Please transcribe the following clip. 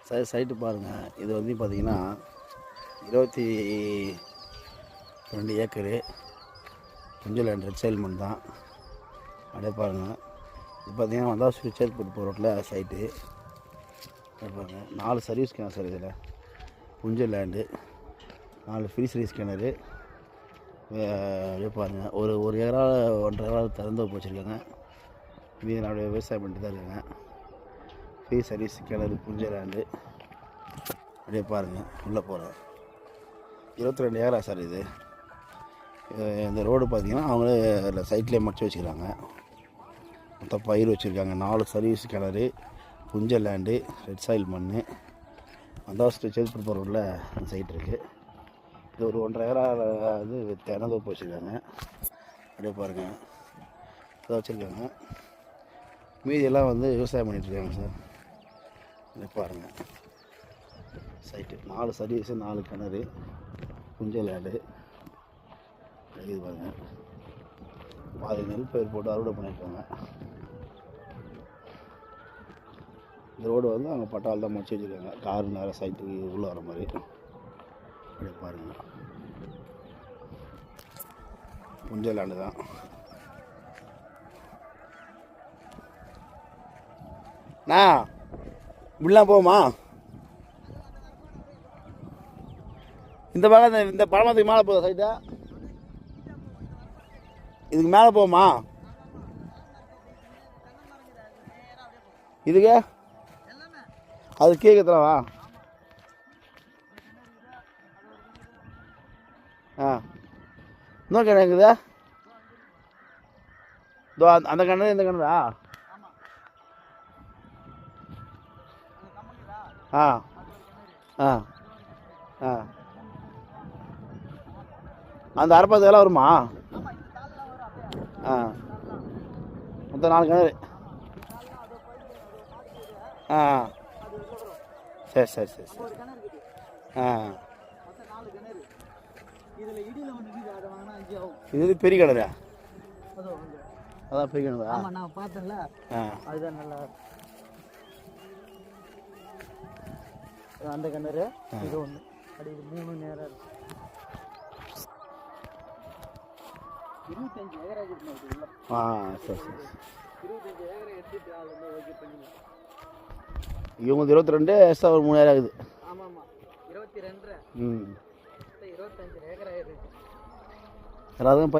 Site பாருங்கள். இது வந்து பார்த்திங்கன்னா 22 ஏக்கரு கொஞ்சம் லேண்ட் ரெட் சைல்மெண்ட் தான். அப்படியே பாருங்கள். இது பார்த்திங்கன்னா வந்தால் சுவிட்சர் போட்டு போகிற ரோட்டில் சைட்டு பாருங்கள். 4 சர்வீஸ் கிணறு சார். இதில் புஞ்சல் லேண்டு 4 ஃப்ரீ சர்வீஸ் கிணறு. அப்படியே பாருங்கள். ஒரு ஏக்கரா 1.5 ஏக்கரா திறந்து வச்சுருக்காங்க. மீதி அப்படியே விவசாயம் பண்ணிட்டு தான் இருக்காங்க. ஃப்ரீ சர்வீஸ் கிணறு புஞ்சல் லேண்டு. அப்படியே பாருங்கள். உள்ளே போகிறேன். 22 ஏக்கரா சார் இது. இந்த ரோடு பார்த்திங்கன்னா அவங்களே சைட்லேயே மறைச்சி வச்சுக்கிறாங்க. மொத்தம் பயிர் வச்சுருக்காங்க. 4 சர்வீஸ் கிணறு புஞ்சல் லேண்டு ரெட் சாயில் மண். அந்த சேல்பூர் போகிற ரோட்டில் அந்த சைட் இருக்குது. இது ஒரு 1.5 ஏக்கரா இது திறந்தோப்பு வச்சுருக்காங்க. அப்படியே பாருங்கள். இதை வச்சுருக்காங்க. மீதியெல்லாம் வந்து விவசாயம் பண்ணிகிட்ருக்காங்க சார். அப்படியே பாருங்கள். சைட்டு 4 சர்வீஸு 4 கிணறு புஞ்சல் லேண்டு. இது பாருங்கள். பாதி நெல் பயிர் போட்டு அறுவடை பண்ணியிருக்காங்க. இந்த ரோடு வந்து அவங்க பட்டால் தான் முடிச்சு வச்சுருக்காங்க. காரு நேரம் சைட்டுக்கு உள்ளே வர மாதிரி. அப்படியே பாருங்கள். புஞ்சல் லேண்டு தான். இப்படிலாம் போகுமா? இந்த பக்கம் இந்த பழமத்துக்கு மேலே போகுதா சைட்டா? இதுக்கு மேலே போகுமா? இதுக்கு அது கேட்கறவா? இன்னொரு கிணறு இருக்குதா? இதோ அந்த கிணறு இந்த கிணறா? ஆ ஆ ஆ அந்த அரைப்பது எல்லாம் வருமா? மொத்தம் 4 கிணறு. சரி சரி சரி சரி. இது பெரிய கிணறா? அதான் பெரிய கிணறா? நான் பார்த்தேன்ல. அதுதான் நல்லா அந்த கிணறு. இது ஒன்று அப்படி 3 நேரம் இருக்கு. 25 ஏக்கரா இருக்கு. சரி சரி. 25 ஏக்கரை எடுத்துட்டு ஓகே பண்ணி இவங்க 22 எக்ஸ்ட்ரா ஒரு 3 ஏக்கரா ஆகுது. ஆமாம் ஆமாம் 22. 25 ஏக்கரா இருக்கு.